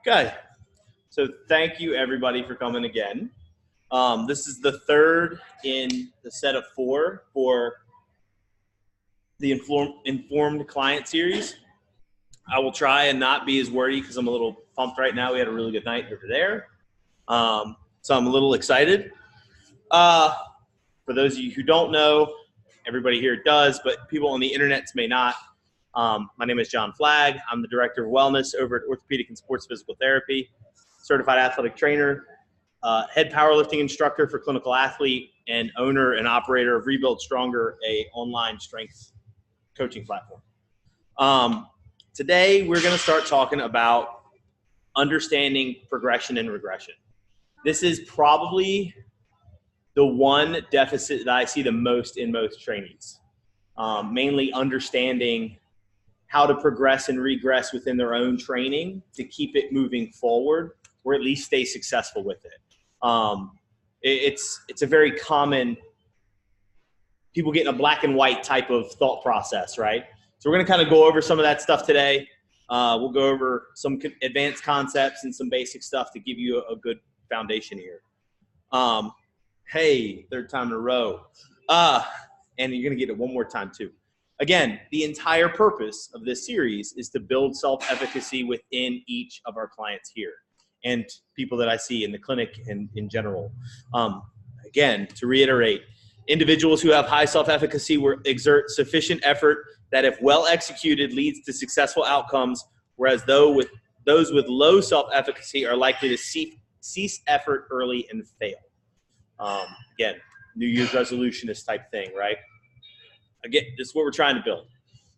Okay, so thank you everybody for coming again. This is the third in the set of four for the informed client series. I will try and not be as wordy because I'm a little pumped right now. We had a really good night over there, so I'm a little excited. For those of you who don't know, everybody here does, but people on the internet may not. My name is John Flagg. I'm the Director of Wellness over at Orthopedic and Sports Physical Therapy, certified athletic trainer, head powerlifting instructor for Clinical Athlete, and owner and operator of Rebuild Stronger, a online strength coaching platform. Today, we're going to start talking about understanding progression and regression. This is probably the one deficit that I see the most in most trainees, mainly understanding how to progress and regress within their own training to keep it moving forward, or at least stay successful with it. It's a very common, people get in a black and white type of thought process, right? So we're going to kind of go over some of that stuff today. We'll go over some advanced concepts and some basic stuff to give you a good foundation here. Hey, third time in a row. And you're going to get it one more time too. Again, the entire purpose of this series is to build self-efficacy within each of our clients here and people that I see in the clinic and in general. Again, to reiterate, individuals who have high self-efficacy will exert sufficient effort that, if well executed, leads to successful outcomes, whereas those with low self-efficacy are likely to cease effort early and fail. Again, New Year's resolutionist type thing, right? Again, this is what we're trying to build.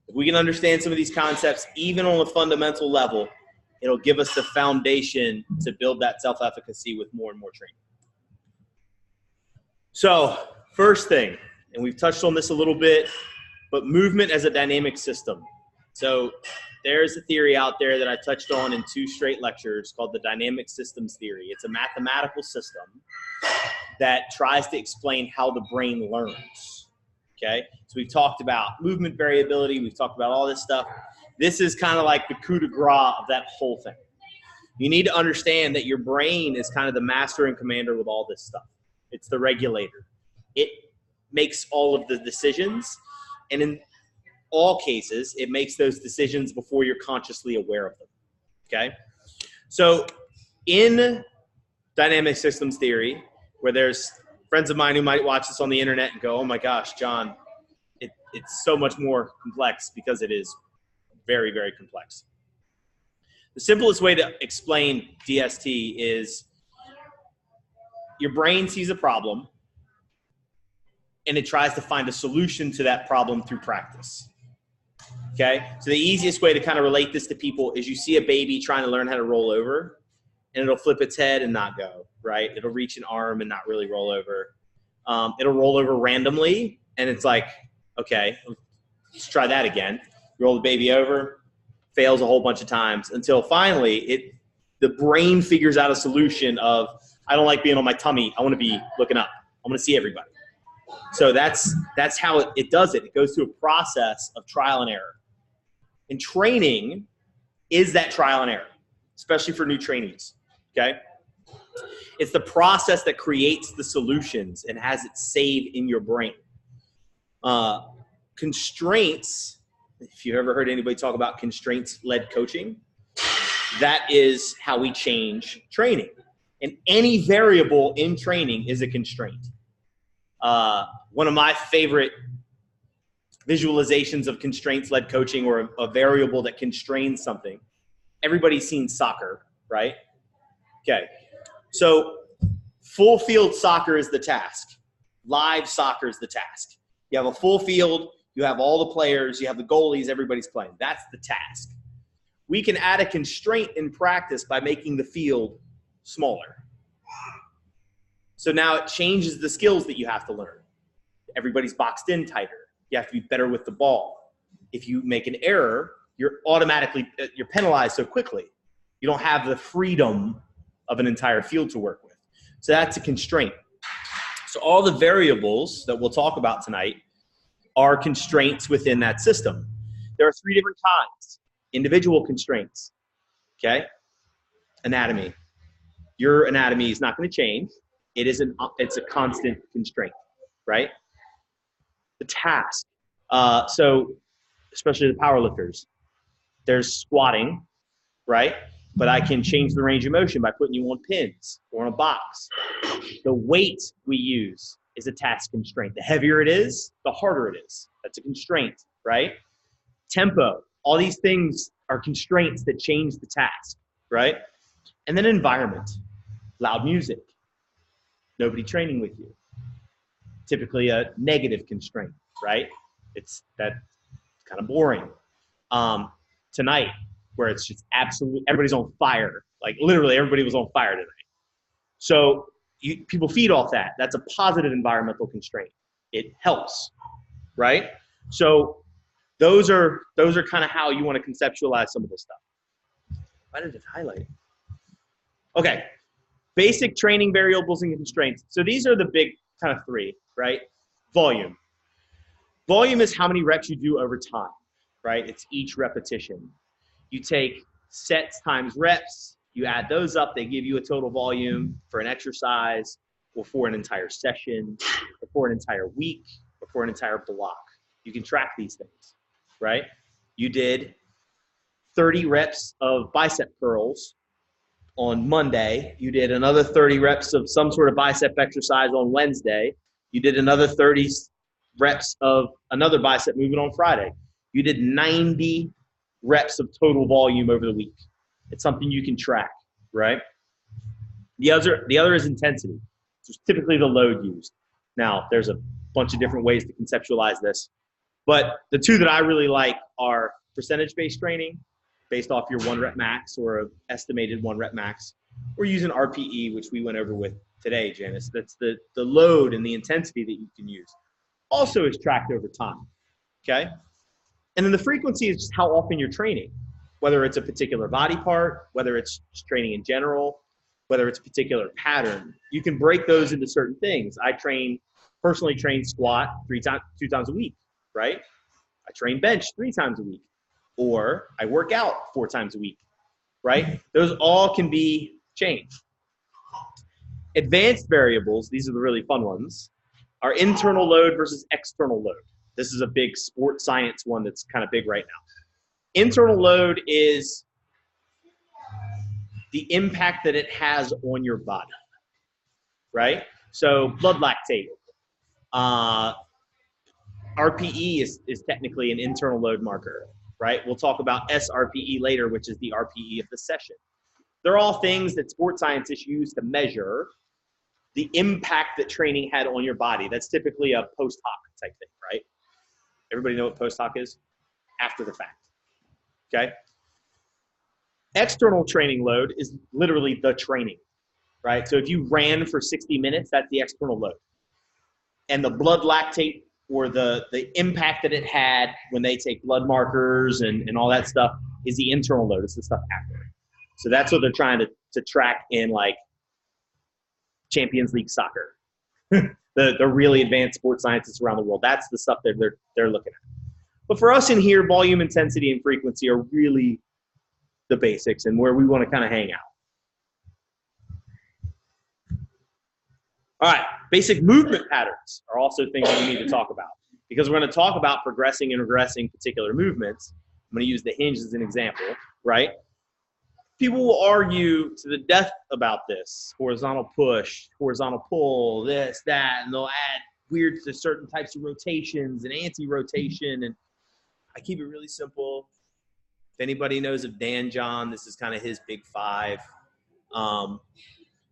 If we can understand some of these concepts, even on a fundamental level, it'll give us the foundation to build that self-efficacy with more and more training. So, first thing, and we've touched on this a little bit, but movement as a dynamic system. So there's a theory out there that I touched on in 2 straight lectures called the dynamic systems theory. It's a mathematical system that tries to explain how the brain learns. Okay, so we've talked about movement variability. We've talked about all this stuff. This is kind of like the coup de grace of that whole thing. You need to understand that your brain is kind of the master and commander with all this stuff. It's the regulator. It makes all of the decisions, and in all cases, it makes those decisions before you're consciously aware of them. Okay, so in dynamic systems theory, where there's friends of mine who might watch this on the internet and go, oh my gosh, John, it's so much more complex, because it is very, very complex. The simplest way to explain DST is your brain sees a problem and it tries to find a solution to that problem through practice. Okay, so the easiest way to kind of relate this to people is you see a baby trying to learn how to roll over, and it'll flip its head and not go, right? It'll reach an arm and not really roll over. It'll roll over randomly, and it's like, okay, let's try that again. You roll the baby over, fails a whole bunch of times, until finally the brain figures out a solution of, I don't like being on my tummy. I want to be looking up. I want to see everybody. So that's how it does it. It goes through a process of trial and error. And training is that trial and error, especially for new trainees. Okay, it's the process that creates the solutions and has it saved in your brain. Constraints, if you've ever heard anybody talk about constraints-led coaching, that is how we change training. And any variable in training is a constraint. One of my favorite visualizations of constraints-led coaching, or a variable that constrains something. Everybody's seen soccer, right? Okay, so full field soccer is the task. Live soccer is the task. You have a full field, you have all the players, you have the goalies, everybody's playing. That's the task. We can add a constraint in practice by making the field smaller. So now it changes the skills that you have to learn. Everybody's boxed in tighter. You have to be better with the ball. If you make an error, you're penalized so quickly. You don't have the freedom of an entire field to work with. So that's a constraint. So all the variables that we'll talk about tonight are constraints within that system. There are 3 different kinds. Individual constraints, okay? anatomy. Your anatomy is not going to change. It's a constant constraint, right? The task. So especially the power lifters, there's squatting, right? But I can change the range of motion by putting you on pins or on a box. The weight we use is a task constraint. The heavier it is, the harder it is. That's a constraint, right? Tempo. All these things are constraints that change the task, right? And then environment. Loud music. Nobody training with you. Typically a negative constraint, right? It's that kind of boring. Tonight, where it's just absolutely, everybody's on fire. Like literally everybody was on fire tonight. So people feed off that. That's a positive environmental constraint. It helps, right? So those are kind of how you want to conceptualize some of this stuff. Why did it highlight? Okay, basic training variables and constraints. So these are the big kind of three, right? Volume. Volume is how many reps you do over time, right? It's each repetition. You take sets times reps, you add those up, they give you a total volume for an exercise or for an entire session or for an entire week or for an entire block. You can track these things, right? You did 30 reps of bicep curls on Monday. You did another 30 reps of some sort of bicep exercise on Wednesday. You did another 30 reps of another bicep movement on Friday. You did 90 reps of total volume over the week. It's something you can track, right? The other is intensity. It's typically the load used. Now, there's a bunch of different ways to conceptualize this, but the two that I really like are percentage-based training, based off your 1 rep max or an estimated 1 rep max. We're using RPE, which we went over with today, Janice. That's the load and the intensity that you can use. Also is tracked over time, okay? And then the frequency is just how often you're training, whether it's a particular body part, whether it's just training in general, whether it's a particular pattern. You can break those into certain things. I personally train squat 2 times a week, right? I train bench 3 times a week, or I work out 4 times a week, right? Those all can be changed. Advanced variables, these are the really fun ones, are internal load versus external load. This is a big sports science one that's kind of big right now. Internal load is the impact that it has on your body, right? So blood lactate. RPE is technically an internal load marker, right? We'll talk about SRPE later, which is the RPE of the session. They're all things that sports scientists use to measure the impact that training had on your body. That's typically a post hoc type thing, right? Everybody know what post hoc is? After the fact, okay? External training load is literally the training, right? So if you ran for 60 minutes, that's the external load. And the blood lactate or the impact that it had when they take blood markers and all that stuff is the internal load. It's the stuff after. So that's what they're trying to track in like Champions League soccer. the really advanced sports scientists around the world. That's the stuff that they're looking at. But for us in here, volume, intensity, and frequency are really the basics and where we want to kind of hang out. All right, basic movement patterns are also things that we need to talk about because we're going to talk about progressing and regressing particular movements. I'm going to use the hinge as an example, right? People will argue to the death about this. Horizontal push, horizontal pull, this, that, and they'll add weird to certain types of rotations and anti-rotation. And I keep it really simple. If anybody knows of Dan John, this is kind of his big 5.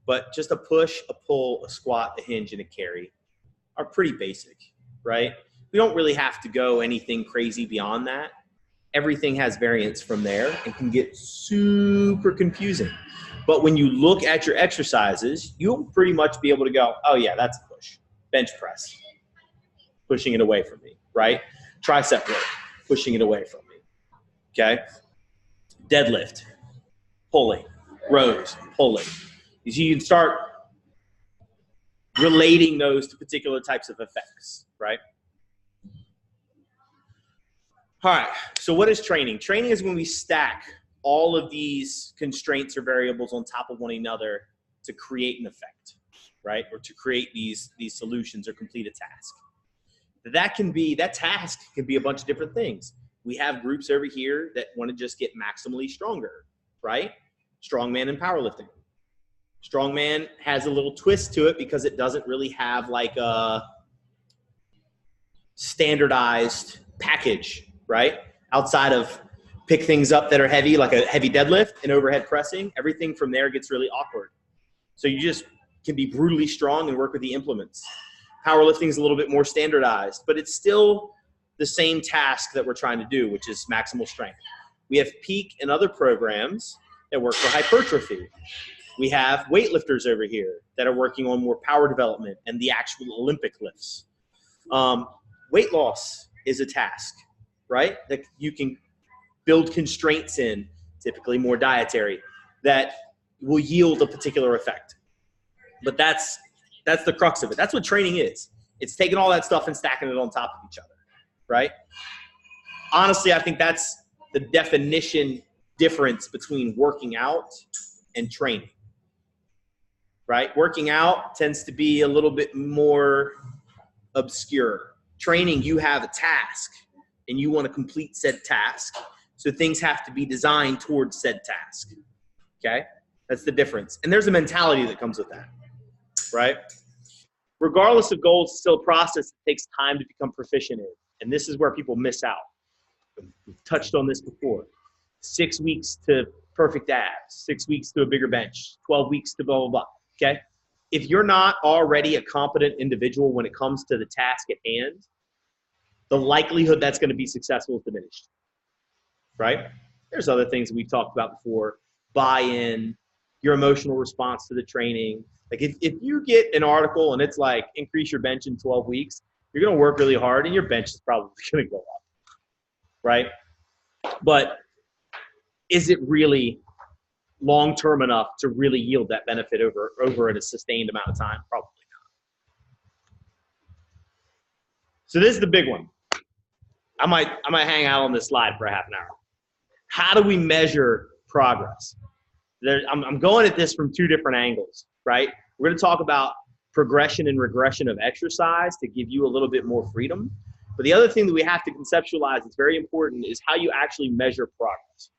But just a push, a pull, a squat, a hinge, and a carry are pretty basic, right? We don't really have to go anything crazy beyond that. Everything has variance from there and can get super confusing. But when you look at your exercises, you'll pretty much be able to go, oh yeah, that's a push. Bench press, pushing it away from me, right? Tricep work, pushing it away from me, okay? Deadlift, pulling, rows, pulling. You can start relating those to particular types of effects, right? All right, so what is training? Training is when we stack all of these constraints or variables on top of one another to create an effect, right? Or to create these solutions or complete a task. That task can be a bunch of different things. We have groups over here that want to just get maximally stronger, right? Strongman and powerlifting. Strongman has a little twist to it because it doesn't really have like a standardized package, right? Outside of pick things up that are heavy, like a heavy deadlift and overhead pressing, everything from there gets really awkward. So you just can be brutally strong and work with the implements. Powerlifting is a little bit more standardized, but it's still the same task that we're trying to do, which is maximal strength. We have peak and other programs that work for hypertrophy. We have weightlifters over here that are working on more power development and the actual Olympic lifts. Weight loss is a task, right? That you can build constraints in, typically more dietary, that will yield a particular effect. But that's the crux of it. That's what training is. It's taking all that stuff and stacking it on top of each other, right? Honestly, I think that's the definition difference between working out and training, right? Working out tends to be a little bit more obscure. Training, you have a task and you want to complete said task. So things have to be designed towards said task. Okay? That's the difference. And there's a mentality that comes with that, right? Regardless of goals, it's still a process that takes time to become proficient in. And this is where people miss out. We've touched on this before. 6 weeks to perfect abs, 6 weeks to a bigger bench, 12 weeks to blah, blah, blah. Okay? If you're not already a competent individual when it comes to the task at hand, the likelihood that's going to be successful is diminished, right? There's other things that we've talked about before, buy-in, your emotional response to the training. Like if you get an article and it's like increase your bench in 12 weeks, you're going to work really hard and your bench is probably going to go up, right? But is it really long-term enough to really yield that benefit over a sustained amount of time? Probably not. So this is the big one. I might hang out on this slide for a half an hour. How do we measure progress? I'm going at this from two different angles, right? We're going to talk about progression and regression of exercise to give you a little bit more freedom. But the other thing that we have to conceptualize that's very important is how you actually measure progress,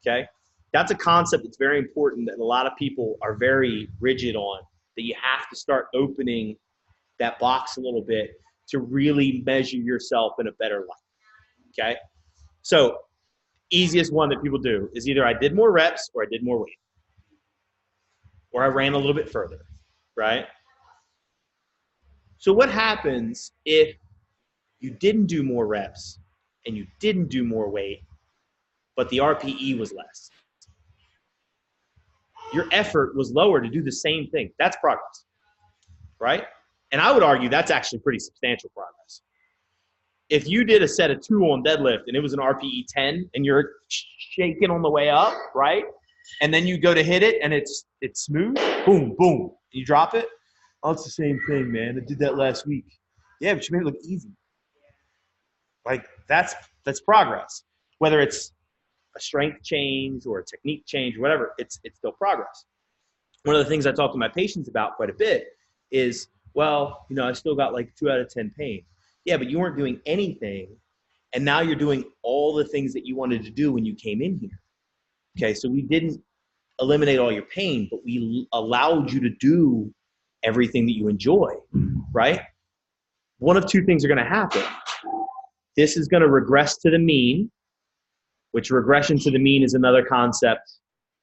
okay? That's a concept that's very important that a lot of people are very rigid on, that you have to start opening that box a little bit to really measure yourself in a better light, okay? So easiest one that people do is either I did more reps or I did more weight, or I ran a little bit further, right? So what happens if you didn't do more reps and you didn't do more weight, but the RPE was less? Your effort was lower to do the same thing. That's progress, right? And I would argue that's actually pretty substantial progress. If you did a set of 2 on deadlift and it was an RPE 10 and you're shaking on the way up, right? And then you go to hit it and it's smooth, boom, boom, you drop it. Oh, it's the same thing, man. I did that last week. Yeah, but you made it look easy. Like that's progress. Whether it's a strength change or a technique change or whatever, it's still progress. One of the things I talk to my patients about quite a bit is, well, I still got like 2 out of 10 pain. Yeah, but you weren't doing anything, and now you're doing all the things that you wanted to do when you came in here. Okay, so we didn't eliminate all your pain, but we allowed you to do everything that you enjoy, right? One of two things are going to happen. This is going to regress to the mean, which regression to the mean is another concept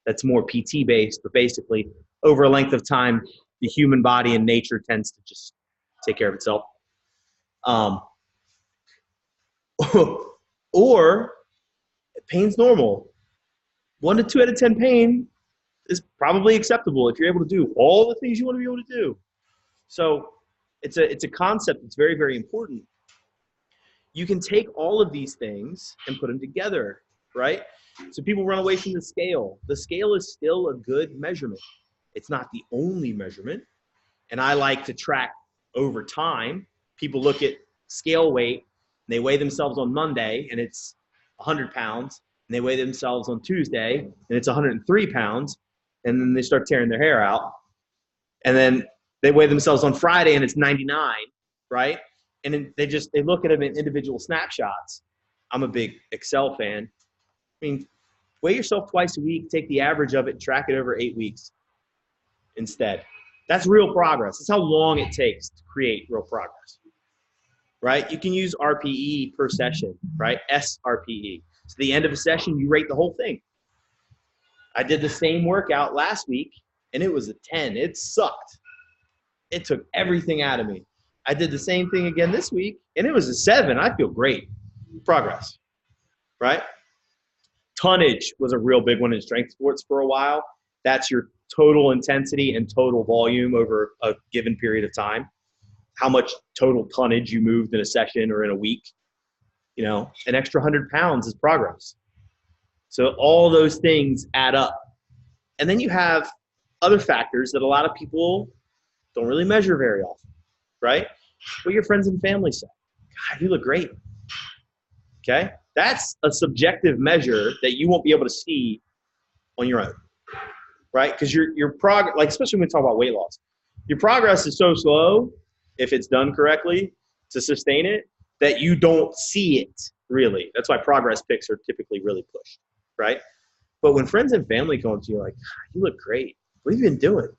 that's more PT based, but basically over a length of time, the human body and nature tends to just take care of itself. Or pain's normal. 1 to 2 out of 10 pain is probably acceptable if you're able to do all the things you want to be able to do. So it's a concept that's very, very important. You can take all of these things and put them together, right? So people run away from the scale. The scale is still a good measurement. It's not the only measurement. And I like to track over time. People look at scale weight, and they weigh themselves on Monday, and it's 100 pounds. And they weigh themselves on Tuesday, and it's 103 pounds, and then they start tearing their hair out. And then they weigh themselves on Friday, and it's 99, right? And then they look at them in individual snapshots. I'm a big Excel fan. I mean, weigh yourself twice a week, take the average of it, and track it over 8 weeks instead. That's real progress. That's how long it takes to create real progress, right? You can use RPE per session, right? SRPE. So the end of a session, you rate the whole thing. I did the same workout last week, and it was a 10. It sucked. It took everything out of me. I did the same thing again this week, and it was a 7. I feel great. Progress, right? Tonnage was a real big one in strength sports for a while. That's your total intensity and total volume over a given period of time. How much total tonnage you moved in a session or in a week. You know, an extra 100 pounds is progress. So all those things add up. And then you have other factors that a lot of people don't really measure very often, right? What your friends and family say. God, you look great. Okay? That's a subjective measure that you won't be able to see on your own, right? Because your progress, like especially when we talk about weight loss, your progress is so slow, if it's done correctly, to sustain it, that you don't see it really. That's why progress pics are typically really pushed, right? But when friends and family come up to you like, you look great. What have you been doing?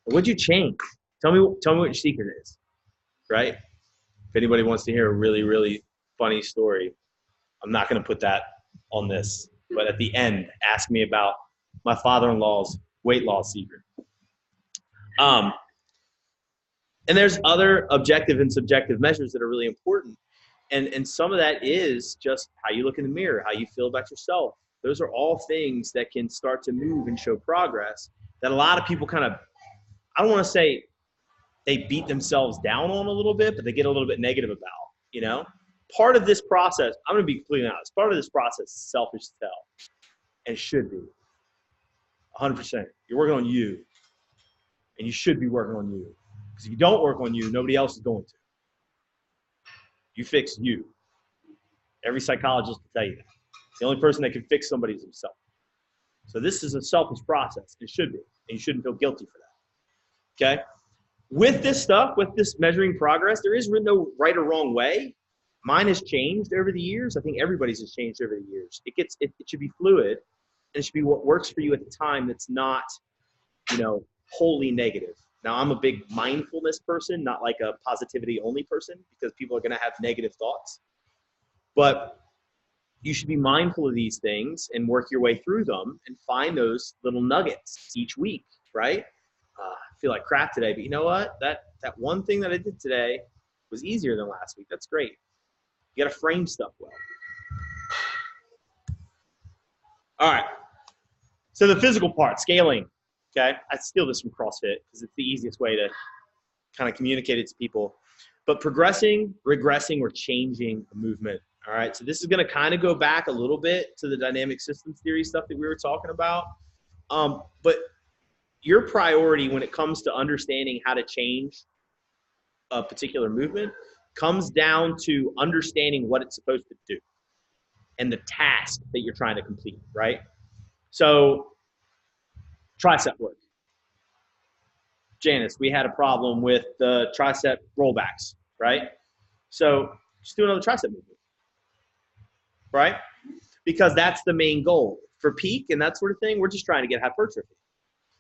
What'd you change? Tell me what your secret is, right? If anybody wants to hear a really, really funny story, I'm not going to put that on this. But at the end, ask me about my father-in-law's weight loss secret. And there's other objective and subjective measures that are really important. And some of that is just how you look in the mirror, how you feel about yourself. Those are all things that can start to move and show progress that a lot of people kind of, I don't want to say they beat themselves down on a little bit, but they get a little bit negative about, you know? Part of this process, I'm going to be completely honest, part of this process is selfish as hell, and should be. 100%. You're working on you, and you should be working on you. Because if you don't work on you, nobody else is going to. You fix you. Every psychologist will tell you that. The only person that can fix somebody is himself. So this is a selfish process. It should be. And you shouldn't feel guilty for that. Okay? With this stuff, with this measuring progress, there is no right or wrong way. Mine has changed over the years. I think everybody's has changed over the years. It should be fluid, and it should be what works for you at the time that's not, wholly negative. Now, I'm a big mindfulness person, not like a positivity only person, because people are going to have negative thoughts. But you should be mindful of these things and work your way through them and find those little nuggets each week, right? I feel like crap today, but you know what? That one thing that I did today was easier than last week. That's great. You got to frame stuff well. All right. So the physical part, scaling. Okay. I steal this from CrossFit because it's the easiest way to kind of communicate it to people. But progressing, regressing, or changing a movement. All right. So this is going to kind of go back a little bit to the dynamic systems theory stuff that we were talking about. But your priority when it comes to understanding how to change a particular movement comes down to understanding what it's supposed to do and the task that you're trying to complete, right? So tricep work. Janice, we had a problem with the tricep rollbacks, right? So just do another tricep movement, right? Because that's the main goal. For peak and that sort of thing, we're just trying to get hypertrophy.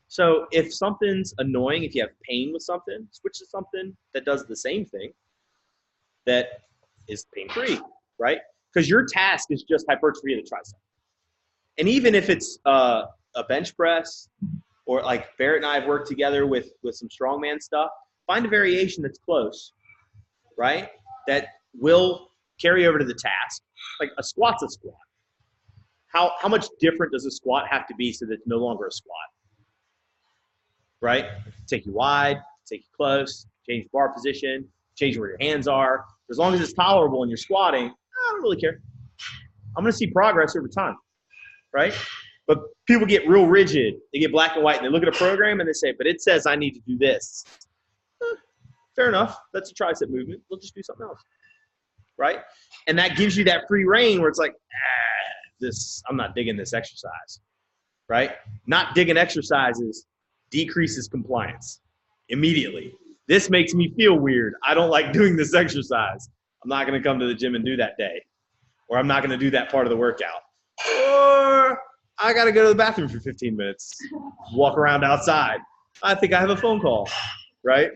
So if something's annoying, if you have pain with something, switch to something that does the same thing that is pain-free, right? Because your task is just hypertrophy of the tricep. And even if it's a bench press, or like Barrett and I have worked together with some strongman stuff, find a variation that's close, right? That will carry over to the task. Like a squat's a squat. How much different does a squat have to be so that it's no longer a squat? Right? Take you wide, take you close, change bar position, change where your hands are. As long as it's tolerable and you're squatting, I don't really care. I'm going to see progress over time, right? But people get real rigid. They get black and white, and they look at a program and they say, but it says I need to do this. Fair enough. That's a tricep movement. We'll just do something else, right? And that gives you that free reign where it's like, I'm not digging this exercise, right? Not digging exercises decreases compliance immediately. This makes me feel weird. I don't like doing this exercise. I'm not going to come to the gym and do that day, or I'm not going to do that part of the workout, or I got to go to the bathroom for 15 minutes, walk around outside. I think I have a phone call, right?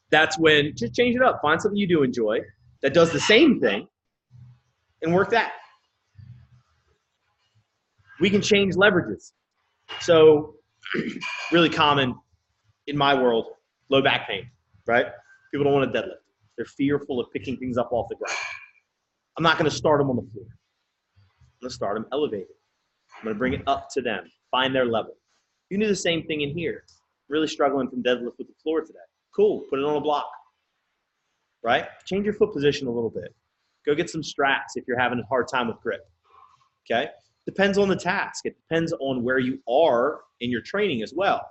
That's when, just change it up. Find something you do enjoy that does the same thing and work that. We can change leverages. So really common in my world, low back pain, right? People don't want to deadlift. They're fearful of picking things up off the ground. I'm not going to start them on the floor. I'm going to start them elevated. I'm going to bring it up to them, find their level. You can do the same thing in here. Really struggling from deadlift with the floor today. Cool, put it on a block, right? Change your foot position a little bit. Go get some straps if you're having a hard time with grip, okay? Depends on the task. It depends on where you are in your training as well.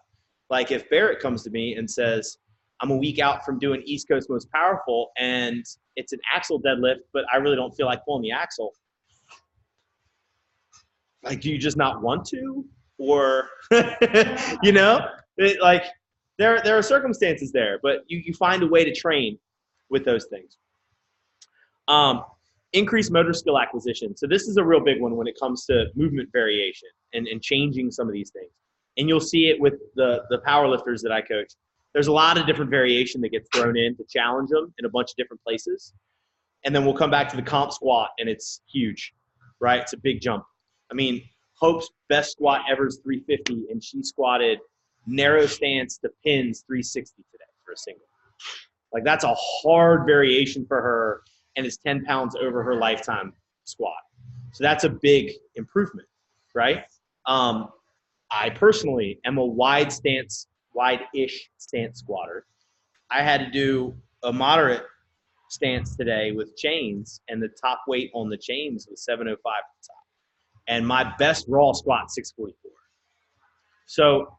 Like if Barrett comes to me and says, I'm a week out from doing East Coast Most Powerful and it's an axle deadlift, but I really don't feel like pulling the axle. Like, do you just not want to? Or, you know, there are circumstances there, but you find a way to train with those things. Increased motor skill acquisition. So this is a real big one when it comes to movement variation and changing some of these things. And you'll see it with the power lifters that I coach. There's a lot of different variation that gets thrown in to challenge them in a bunch of different places. And then we'll come back to the comp squat, and it's huge, right? It's a big jump. I mean, Hope's best squat ever is 350, and she squatted narrow stance to pins 360 today for a single. Like, that's a hard variation for her, and it's 10 pounds over her lifetime squat. So that's a big improvement, right? I personally am a wide-ish stance squatter. I had to do a moderate stance today with chains, and the top weight on the chains was 705 at the top. And my best raw squat, 644. So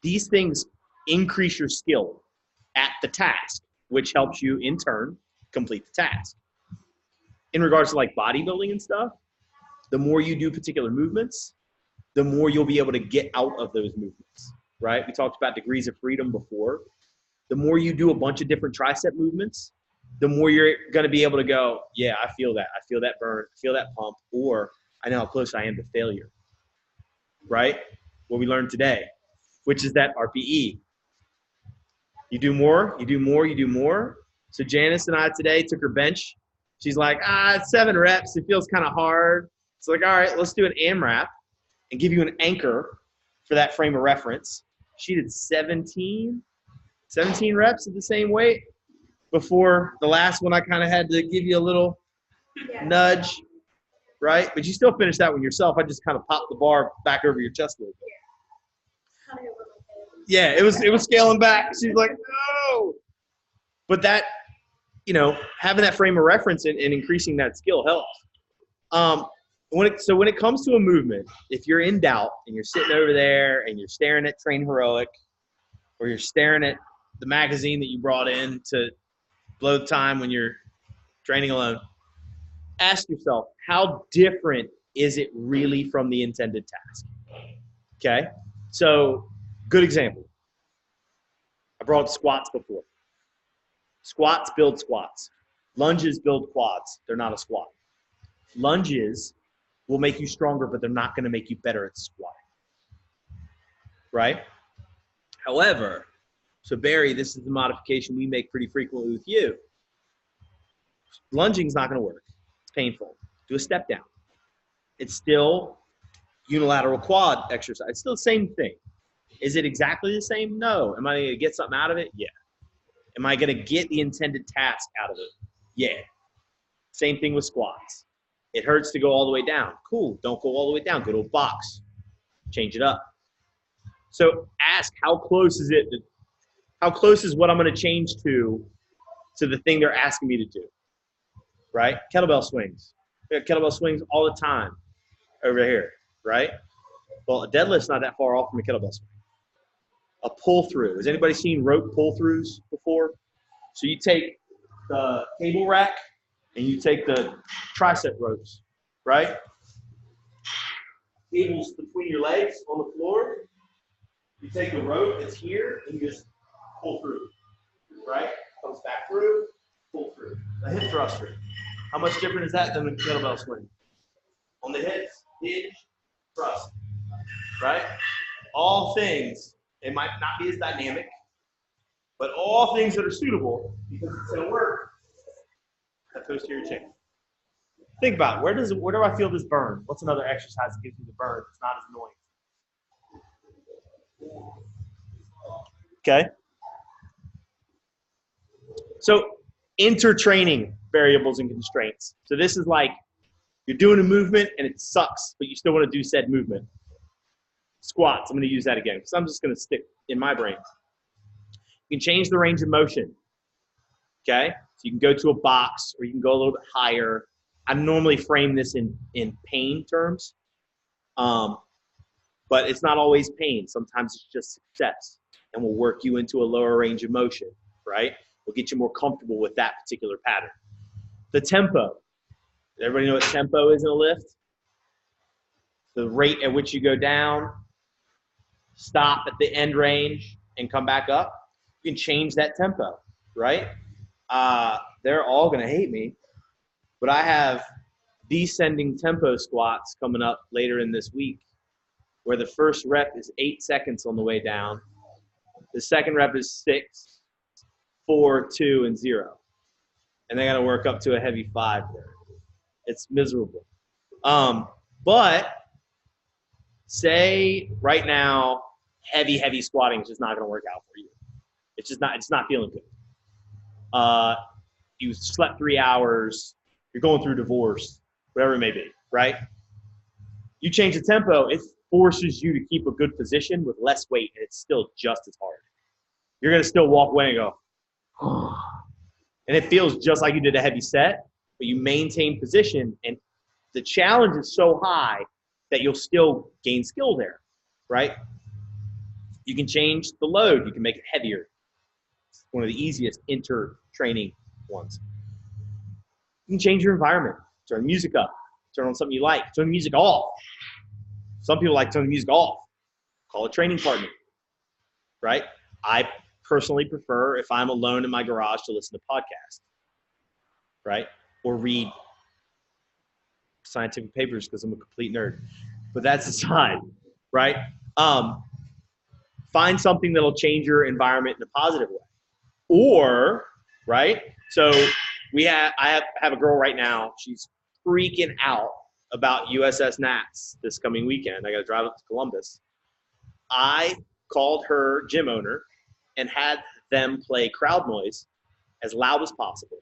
these things increase your skill at the task, which helps you, in turn, complete the task. In regards to like bodybuilding and stuff, the more you do particular movements, the more you'll be able to get out of those movements, right? We talked about degrees of freedom before. The more you do a bunch of different tricep movements, the more you're going to be able to go, yeah, I feel that. I feel that burn. I feel that pump. Or I know how close I am to failure, right? What we learned today, which is that RPE. You do more, you do more, you do more. So Janice and I today took her bench. She's like, it's 7 reps. It feels kind of hard. It's like, all right, let's do an AMRAP and give you an anchor for that frame of reference. She did 17 reps at the same weight. Before the last one, I kind of had to give you a little nudge, right? But you still finished that one yourself. I just kind of popped the bar back over your chest a little bit. Yeah, it was scaling back. She's like, no. But that, having that frame of reference and increasing that skill helps. When it comes to a movement, if you're in doubt and you're sitting over there and you're staring at Train Heroic, or you're staring at the magazine that you brought in to blow the time when you're training alone, ask yourself, how different is it really from the intended task? Okay? So, good example. I brought up squats before. Squats build squats. Lunges build quads. They're not a squat. Lunges will make you stronger, but they're not going to make you better at squatting. Right? However, so Barry, this is the modification we make pretty frequently with you. Lunging is not going to work. It's painful. Do a step down. It's still unilateral quad exercise. It's still the same thing. Is it exactly the same? No. Am I going to get something out of it? Yeah. Am I going to get the intended task out of it? Yeah. Same thing with squats. It hurts to go all the way down. Cool. Don't go all the way down. Go to a box. Change it up. So ask, how close is it? How close is what I'm going to change to the thing they're asking me to do? Right? Kettlebell swings. We have kettlebell swings all the time over here, right? Well, a deadlift's not that far off from a kettlebell swing. A pull through. Has anybody seen rope pull throughs before? So you take the cable rack and you take the tricep ropes right? Cables between your legs on the floor. You take the rope that's here and you just pull through, right? Comes back through, pull through. The hip thruster. How much different is that than the kettlebell swing? On the hips, hinge, thrust, right? All things, it might not be as dynamic, but all things that are suitable because it's going to work. That posterior chain. Think about it. Where do I feel this burn? What's another exercise that gives me the burn? It's not as annoying. Okay. So intertraining variables and constraints. So this is like you're doing a movement and it sucks, but you still want to do said movement. Squats. I'm going to use that again because I'm just going to stick in my brain. You can change the range of motion. Okay. So you can go to a box or you can go a little bit higher. I normally frame this in pain terms, but it's not always pain. Sometimes it's just success, and we'll work you into a lower range of motion, right? We'll get you more comfortable with that particular pattern. The tempo. Does everybody know what tempo is in a lift? The rate at which you go down, stop at the end range, and come back up. You can change that tempo, right? They're all going to hate me, but I have descending tempo squats coming up later in this week where the first rep is 8 seconds on the way down. The second rep is 6, 4, 2, and 0. And they got to work up to a heavy 5 there. It's miserable. But say right now, heavy squatting is just not going to work out for you. It's not feeling good. You slept 3 hours, you're going through divorce, whatever it may be, right? You change the tempo, it forces you to keep a good position with less weight, and it's still just as hard. You're going to still walk away and go, oh. And it feels just like you did a heavy set, but you maintain position, and the challenge is so high that you'll still gain skill there, right? You can change the load. You can make it heavier. It's one of the easiest inter-training ones. You can change your environment. Turn the music up. Turn on something you like. Turn the music off. Some people like to turn the music off. Call a training partner, right? I personally prefer, if I'm alone in my garage, to listen to podcasts, right? Or read scientific papers because I'm a complete nerd. But that's aside, right? Find something that'll change your environment in a positive way. Or, right? So I have a girl right now. She's freaking out about USS Nats this coming weekend. I got to drive up to Columbus. I called her gym owner and had them play crowd noise as loud as possible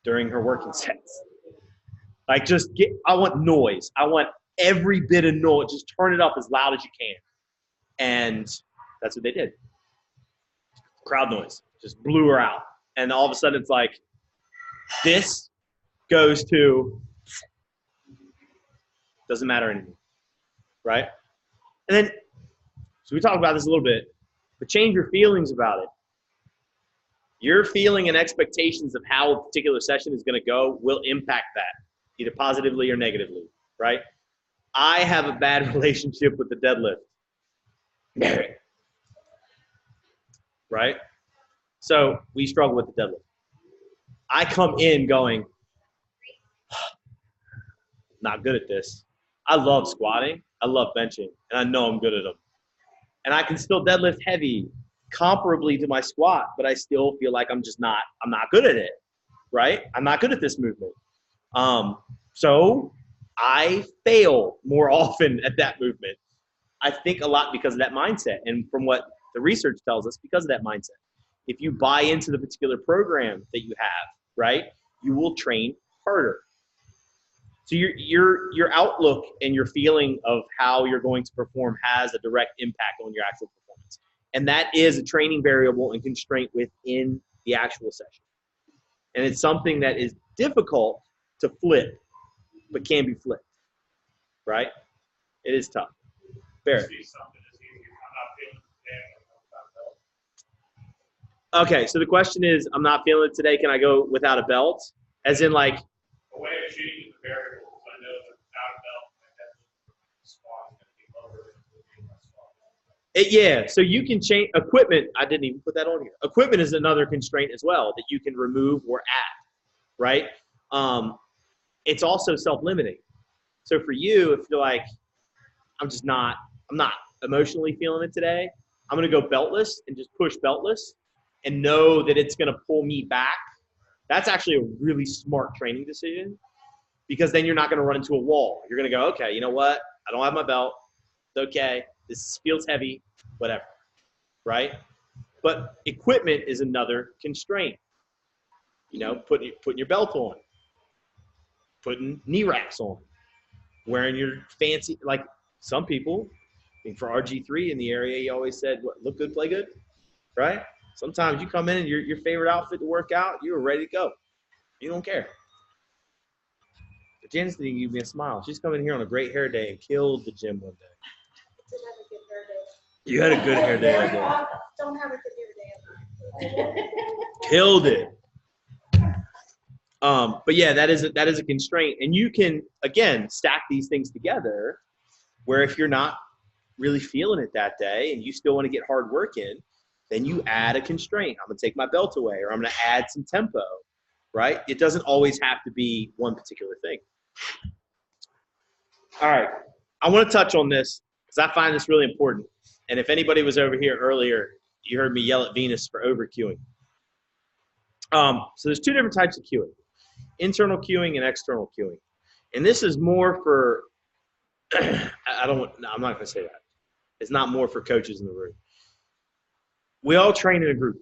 during her working sets. Like I want noise. I want every bit of noise. Just turn it up as loud as you can. And that's what they did. Crowd noise. Just blew her out. And all of a sudden it's like, this goes to, doesn't matter anymore, right? And then, so we talked about this a little bit, but change your feelings about it. Your feeling and expectations of how a particular session is going to go will impact that, either positively or negatively, right? I have a bad relationship with the deadlift, right? So we struggle with the deadlift. I come in going, not good at this. I love squatting. I love benching, and I know I'm good at them. And I can still deadlift heavy comparably to my squat, but I still feel like I'm not good at it, right? I'm not good at this movement. So I fail more often at that movement. I think a lot because of that mindset. And from what the research tells us, because of that mindset. If you buy into the particular program that you have, right, you will train harder. So your outlook and your feeling of how you're going to perform has a direct impact on your actual performance. And that is a training variable and constraint within the actual session. And it's something that is difficult to flip, but can be flipped, right? It is tough. Barrett. Okay, so the question is, I'm not feeling it today. Can I go without a belt? As in, like, a way of changing the variables. I know that Yeah, so you can change equipment. I didn't even put that on here. Equipment is another constraint as well that you can remove or add, right? It's also self-limiting. So for you, if you're like, I'm not emotionally feeling it today, I'm going to go beltless and just push beltless and know that it's going to pull me back. That's actually a really smart training decision, because then you're not going to run into a wall. You're going to go, okay, you know what? I don't have my belt. It's okay. This feels heavy, whatever, right? But equipment is another constraint. You know, putting your belt on, putting knee wraps on, wearing your fancy, like some people, I think for RG3 in the area, he always said, what, look good, play good, right? Sometimes you come in and your favorite outfit to work out, you were ready to go. You don't care. But Janice didn't give me a smile. She's coming here on a great hair day and killed the gym one day. I did have a good hair day. You had a good hair day. I don't have a good hair day. Killed it. But yeah, that is a constraint, and you can again stack these things together. Where if you're not really feeling it that day and you still want to get hard work in, then you add a constraint. I'm gonna take my belt away, or I'm gonna add some tempo. Right? It doesn't always have to be one particular thing. All right, I want to touch on this because I find this really important. And if anybody was over here earlier, you heard me yell at Venus for over cueing. So there's two different types of cueing: internal cueing and external cueing. And this is more for I'm not going to say that. It's not more for coaches in the room. We all train in a group,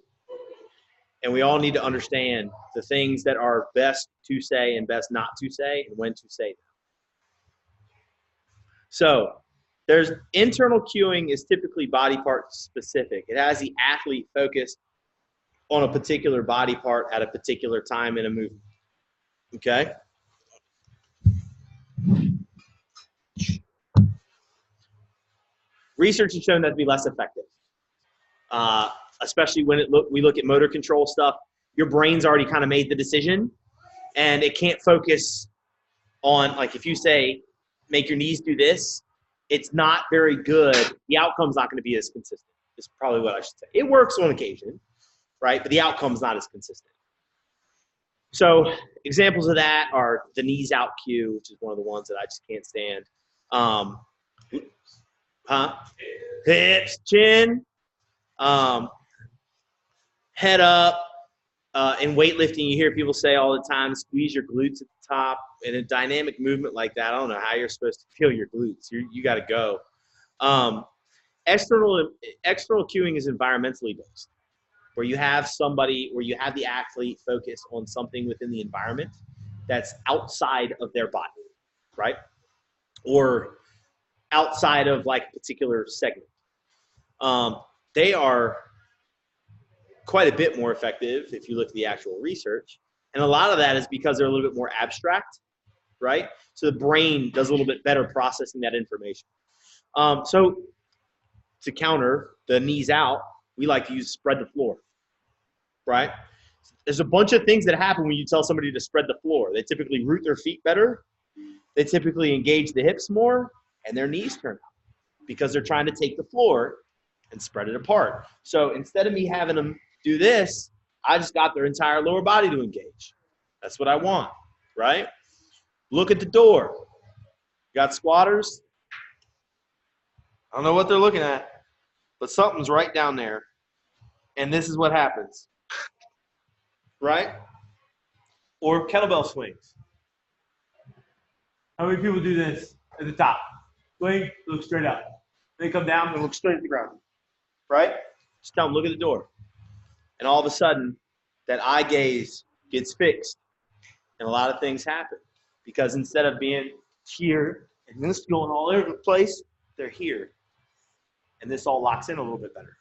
and we all need to understand the things that are best to say and best not to say, and when to say them. So there's internal cueing is typically body part specific. It has the athlete focused on a particular body part at a particular time in a movement. Okay? Research has shown that to be less effective, especially when we look at motor control stuff. Your brain's already kind of made the decision, and it can't focus on, like, if you say, make your knees do this, it's not very good. The outcome's not going to be as consistent, is probably what I should say. It works on occasion, right? But the outcome's not as consistent. So examples of that are the knees out cue, which is one of the ones that I just can't stand. Hips, chin, head up. In weightlifting, you hear people say all the time, squeeze your glutes at the top. In a dynamic movement like that, I don't know how you're supposed to feel your glutes. You got to go. External cueing is environmentally based, where you have the athlete focus on something within the environment that's outside of their body, right? Or outside of like a particular segment. They are quite a bit more effective if you look at the actual research. And a lot of that is because they're a little bit more abstract, right? So the brain does a little bit better processing that information. So to counter the knees out, we like to use spread the floor, right? There's a bunch of things that happen when you tell somebody to spread the floor. They typically root their feet better. They typically engage the hips more, and their knees turn out because they're trying to take the floor and spread it apart. So instead of me having them do this, I just got their entire lower body to engage. That's what I want, right? Look at the door. Got squatters? I don't know what they're looking at, but something's right down there. And this is what happens, right? Or kettlebell swings. How many people do this at the top? Swing, look straight up. They come down and look straight at the ground, right? Just tell them, look at the door. And all of a sudden, that eye gaze gets fixed. And a lot of things happen. Because instead of being here and this going all over the place, they're here. And this all locks in a little bit better.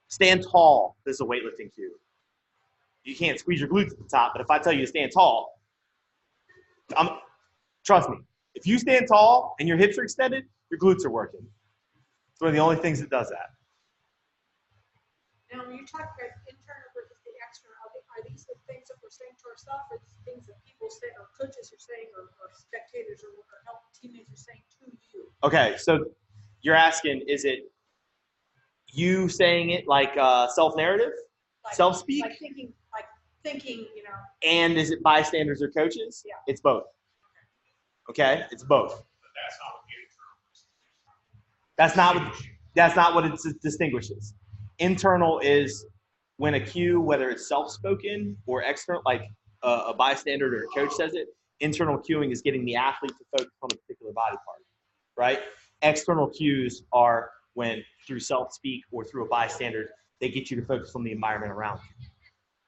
Stand tall. This is a weightlifting cue. You can't squeeze your glutes at the top, but if I tell you to stand tall, trust me, if you stand tall and your hips are extended, your glutes are working. It's one of the only things that does that. Now, when you talk about internal versus the external, are these the things that we're saying to ourselves, or these things that people say, or coaches are saying, or spectators, or help teammates are saying to you? Okay, so You're asking, is it you saying it like self-narrative, self-speak? Like thinking, you know. And is it bystanders or coaches? Yeah. It's both. Okay, it's both. But that's That's not what it distinguishes. Internal is when a cue, whether it's self-spoken or external, like a bystander or a coach says it. Internal cueing is getting the athlete to focus on a particular body part, right? External cues are when through self-speak or through a bystander, they get you to focus on the environment around you,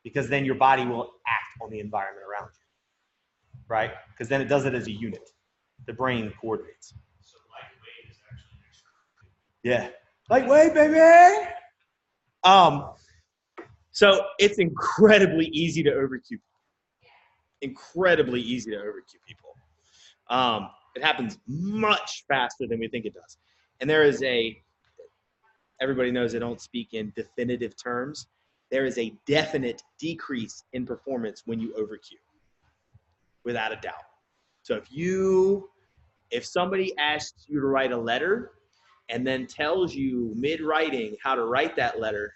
because then your body will act on the environment around you, right? Because then it does it as a unit. The brain coordinates. So lightweight is actually external. Yeah. Lightweight, baby. So it's incredibly easy to overcue. Incredibly easy to overcue people. It happens much faster than we think it does. And there is everybody knows I don't speak in definitive terms. There is a definite decrease in performance when you overcue, without a doubt. So if somebody asks you to write a letter and then tells you mid-writing how to write that letter,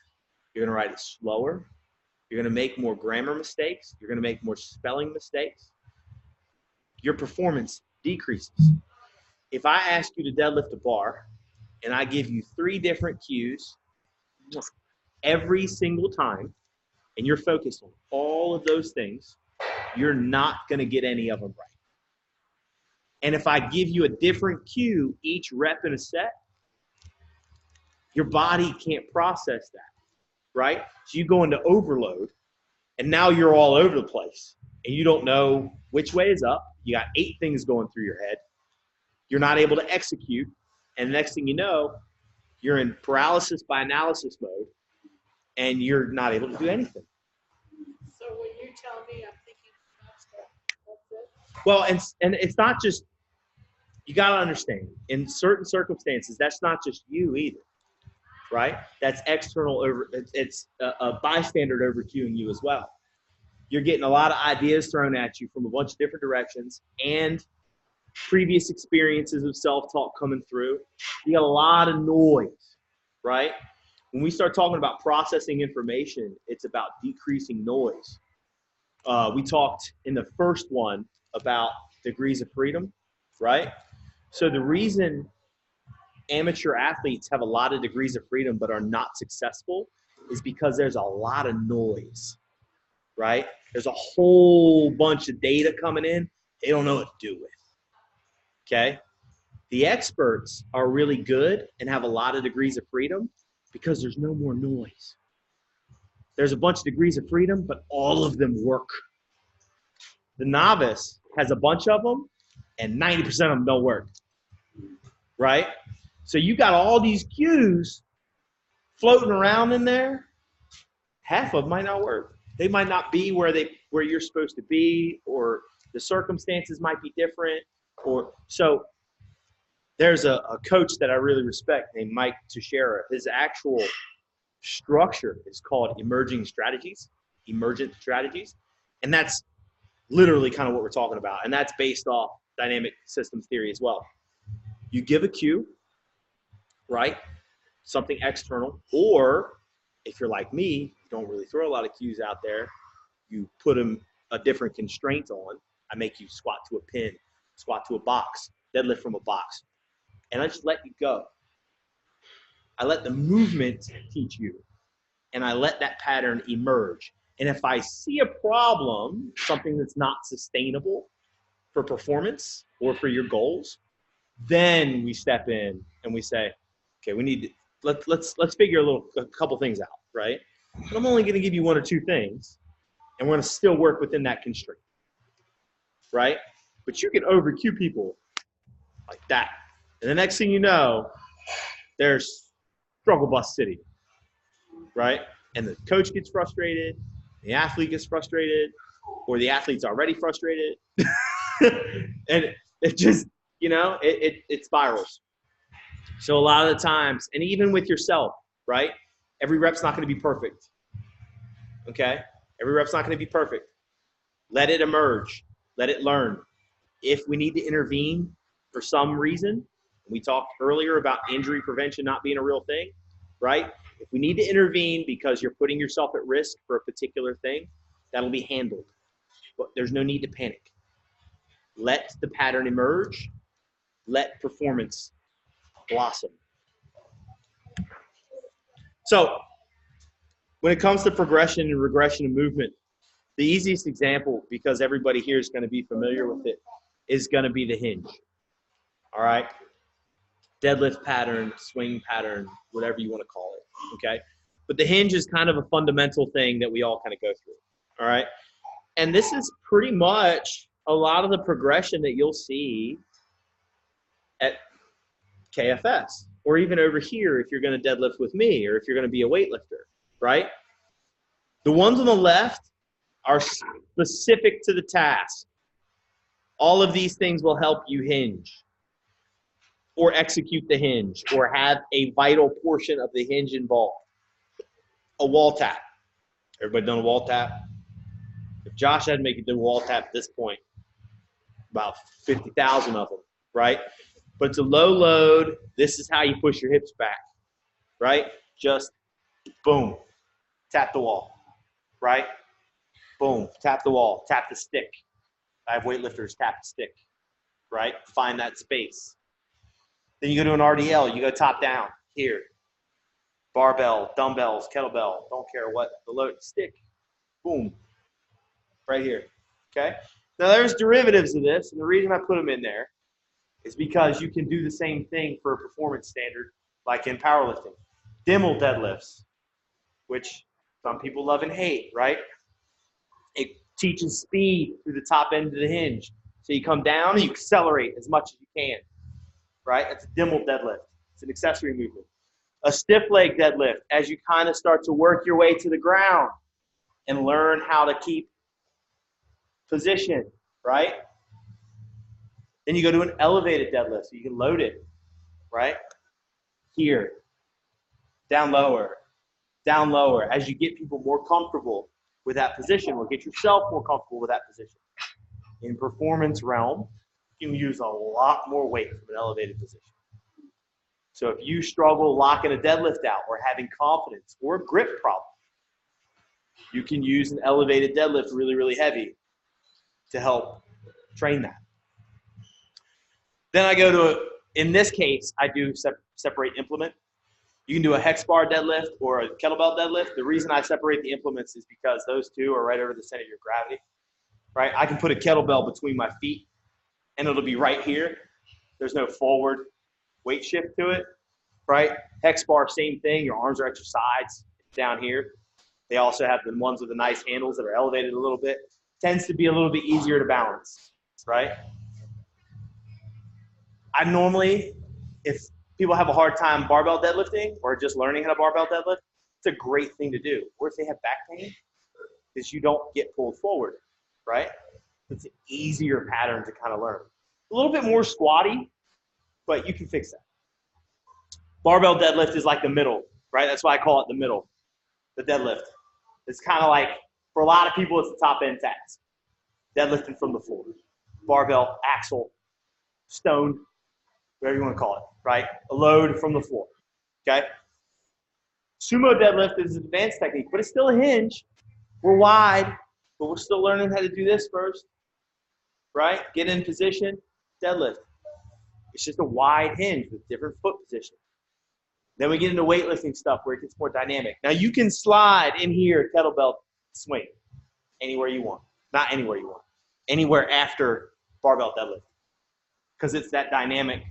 you're going to write it slower. You're going to make more grammar mistakes. You're going to make more spelling mistakes. Your performance decreases. If I ask you to deadlift a bar and I give you 3 different cues every single time, and you're focused on all of those things, you're not going to get any of them right. And if I give you a different cue each rep in a set, your body can't process that, right? So you go into overload, and now you're all over the place, and you don't know which way is up. You got 8 things going through your head. You're not able to execute, and the next thing you know, you're in paralysis by analysis mode, and you're not able to do anything. So when you tell me, I'm thinking that's it. Well, and it's not just, you got to understand, in certain circumstances, that's not just you either, right? That's external it's a bystander overcueing you as well. You're getting a lot of ideas thrown at you from a bunch of different directions, and previous experiences of self-talk coming through. You got a lot of noise, right? When we start talking about processing information, it's about decreasing noise. We talked in the first one about degrees of freedom, right? So the reason amateur athletes have a lot of degrees of freedom but are not successful is because there's a lot of noise, right? There's a whole bunch of data coming in. They don't know what to do with, okay? The experts are really good and have a lot of degrees of freedom because there's no more noise. There's a bunch of degrees of freedom, but all of them work. The novice has a bunch of them, and 90% of them don't work, right? So you got all these cues floating around in there. Half of them might not work. They might not be where you're supposed to be, or the circumstances might be different. So there's a coach that I really respect named Mike Teixeira. His actual structure is called emergent strategies. And that's literally kind of what we're talking about. And that's based off dynamic systems theory as well. You give a cue, right? Something external. Or if you're like me, you don't really throw a lot of cues out there. You put them a different constraint on. I make you squat to a pin, squat to a box, deadlift from a box. And I just let you go. I let the movement teach you. And I let that pattern emerge. And if I see a problem, something that's not sustainable for performance or for your goals, then we step in and we say, okay, we need to, let's figure a couple things out, right? But I'm only going to give you 1 or 2 things, and we're going to still work within that constraint, right? But you can overcue people like that. And the next thing you know, there's struggle bus city, right? And the coach gets frustrated, the athlete gets frustrated, or the athlete's already frustrated. And it just, it spirals. So a lot of the times, and even with yourself, right? Every rep's not going to be perfect, okay? Every rep's not going to be perfect. Let it emerge. Let it learn. If we need to intervene for some reason, We talked earlier about injury prevention not being a real thing, right? If we need to intervene because you're putting yourself at risk for a particular thing, that'll be handled. But there's no need to panic. Let the pattern emerge. Let performance blossom. So when it comes to progression and regression of movement, the easiest example, because everybody here is going to be familiar with it, is going to be the hinge. All right? Deadlift pattern, swing pattern, whatever you want to call it, okay? But the hinge is kind of a fundamental thing that we all kind of go through, all right? And this is pretty much a lot of the progression that you'll see at KFS, or even over here if you're going to deadlift with me, or if you're going to be a weightlifter, right? The ones on the left are specific to the task. All of these things will help you hinge or execute the hinge or have a vital portion of the hinge involved. A wall tap. Everybody done a wall tap? If Josh hadn't made it do a wall tap at this point, about 50,000 of them, right? But it's a low load. This is how you push your hips back, right? Just boom, tap the wall, right? Boom, tap the wall, tap the stick. I have weightlifters tap the stick, right? Find that space. Then you go to an RDL, you go top down, here. Barbell, dumbbells, kettlebell, don't care what, the load, stick, boom, right here, okay? Now there's derivatives of this, and the reason I put them in there is because you can do the same thing for a performance standard like in powerlifting. Dimmel deadlifts, which some people love and hate, right? It teaches speed through the top end of the hinge. So you come down and you accelerate as much as you can, right? That's a Dimmel deadlift. It's an accessory movement. A stiff leg deadlift, as you kind of start to work your way to the ground and learn how to keep position, right? Then you go to an elevated deadlift, so you can load it, right? Here, down lower, as you get people more comfortable with that position, or get yourself more comfortable with that position. In performance realm, you can use a lot more weight from an elevated position. So if you struggle locking a deadlift out or having confidence or a grip problem, you can use an elevated deadlift really, really heavy to help train that. Then I go to, in this case, I do separate implement. You can do a hex bar deadlift or a kettlebell deadlift. The reason I separate the implements is because those two are right over the center of your gravity, right? I can put a kettlebell between my feet and it'll be right here. There's no forward weight shift to it, right? Hex bar, same thing. Your arms are at your sides down here. They also have the ones with the nice handles that are elevated a little bit. Tends to be a little bit easier to balance, right? I normally, if people have a hard time barbell deadlifting or just learning how to barbell deadlift, it's a great thing to do. Or if they have back pain, is you don't get pulled forward, right? It's an easier pattern to kind of learn. A little bit more squatty, but you can fix that. Barbell deadlift is like the middle, right? That's why I call it the middle, the deadlift. It's kind of like, for a lot of people, it's the top end task. Deadlifting from the floor. Barbell, axle, stone, whatever you want to call it, right? A load from the floor, okay? Sumo deadlift is an advanced technique, but it's still a hinge. We're wide, but we're still learning how to do this first, right? Get in position, deadlift. It's just a wide hinge with different foot position. Then we get into weightlifting stuff where it gets more dynamic. Now you can slide in here, kettlebell swing, anywhere you want. Not anywhere you want. Anywhere after barbell deadlift. Because it's that dynamic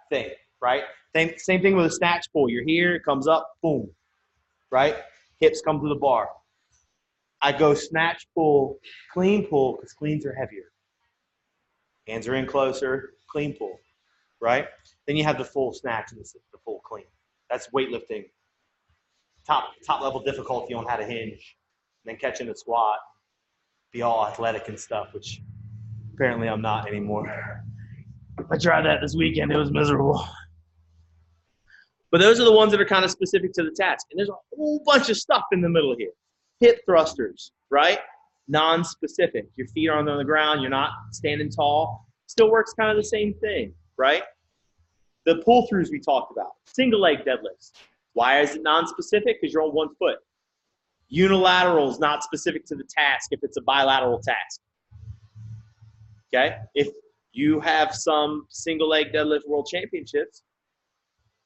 thing, right? Same thing with a snatch pull. You're here, it comes up, boom, right? Hips come to the bar. I go snatch pull, clean pull, because cleans are heavier. Hands are in closer, clean pull, right? Then you have the full snatch and the full clean. That's weightlifting. Top level difficulty on how to hinge. And then catching the squat. Be all athletic and stuff, which apparently I'm not anymore. I tried that this weekend. It was miserable. But those are the ones that are kind of specific to the task. And there's a whole bunch of stuff in the middle here. Hip thrusters, right? Non-specific. Your feet aren't on the ground. You're not standing tall. Still works kind of the same thing, right? The pull-throughs we talked about. Single leg deadlifts. Why is it non-specific? Because you're on one foot. Unilateral is not specific to the task if it's a bilateral task. Okay? If you have some single leg deadlift world championships,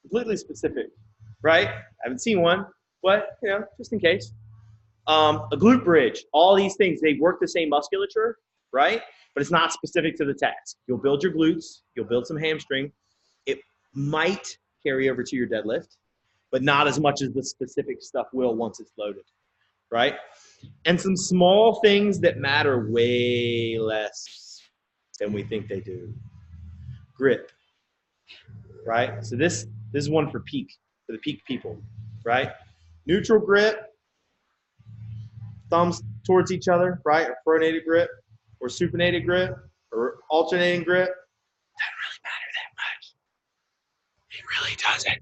completely specific, right? I haven't seen one, but just in case. A glute bridge, all these things, they work the same musculature, right? But it's not specific to the task. You'll build your glutes, you'll build some hamstring. It might carry over to your deadlift, but not as much as the specific stuff will once it's loaded, right? And some small things that matter way less than we think they do. Grip, right? So this is one for the peak people, right? Neutral grip, thumbs towards each other, right? Or pronated grip, or supinated grip, or alternating grip. Doesn't really matter that much. It really doesn't.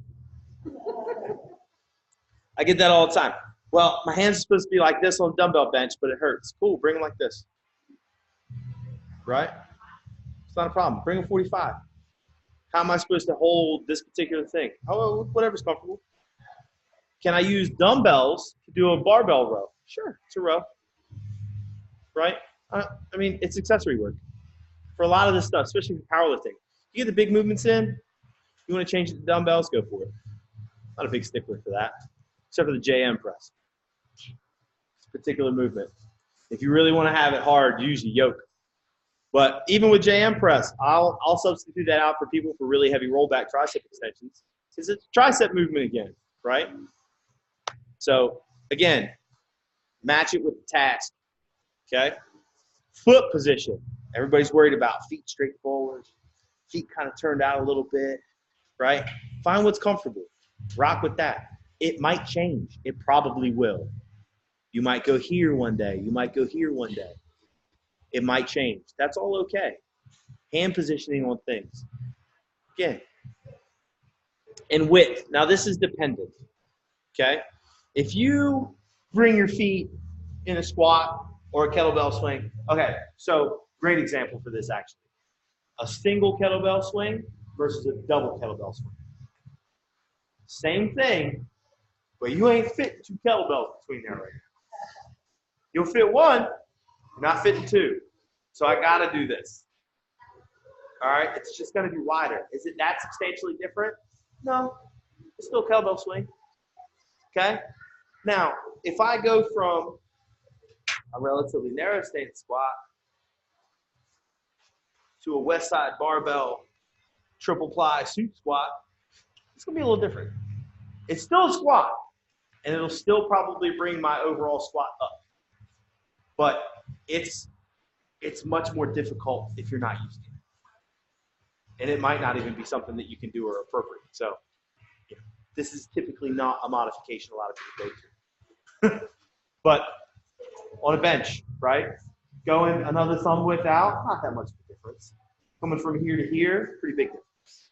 I get that all the time. Well, my hands are supposed to be like this on a dumbbell bench, but it hurts. Cool, bring them like this. Right? It's not a problem. Bring them 45. How am I supposed to hold this particular thing? Oh, whatever's comfortable. Can I use dumbbells to do a barbell row? Sure, it's a row. Right? I mean, it's accessory work. For a lot of this stuff, especially for powerlifting. You get the big movements in, you want to change it to dumbbells, go for it. Not a big stickler for that, except for the JM press. It's a particular movement. If you really want to have it hard, use your yoke. But even with JM press, I'll substitute that out for people for really heavy rollback tricep extensions. Because it's a tricep movement again, right? So again, match it with the task, okay? Foot position. Everybody's worried about feet straight forward, feet kind of turned out a little bit, right? Find what's comfortable. Rock with that. It might change. It probably will. You might go here one day. You might go here one day. It might change. That's all okay. Hand positioning on things. Again. And width. Now, this is dependent, okay? If you bring your feet in a squat or a kettlebell swing, okay, so great example for this actually. A single kettlebell swing versus a double kettlebell swing. Same thing, but you ain't fitting two kettlebells between there right now. You'll fit one, you're not fitting two. So I gotta do this. All right, it's just gonna be wider. Is it that substantially different? No, it's still a kettlebell swing. Okay? Now, if I go from a relatively narrow stance squat to a west side barbell triple ply suit squat, it's gonna be a little different. It's still a squat, and it'll still probably bring my overall squat up. But it's much more difficult if you're not used to it. And it might not even be something that you can do or appropriate. So this is typically not a modification a lot of people go to. But on a bench, right? Going another thumb width out, not that much of a difference. Coming from here to here, pretty big difference.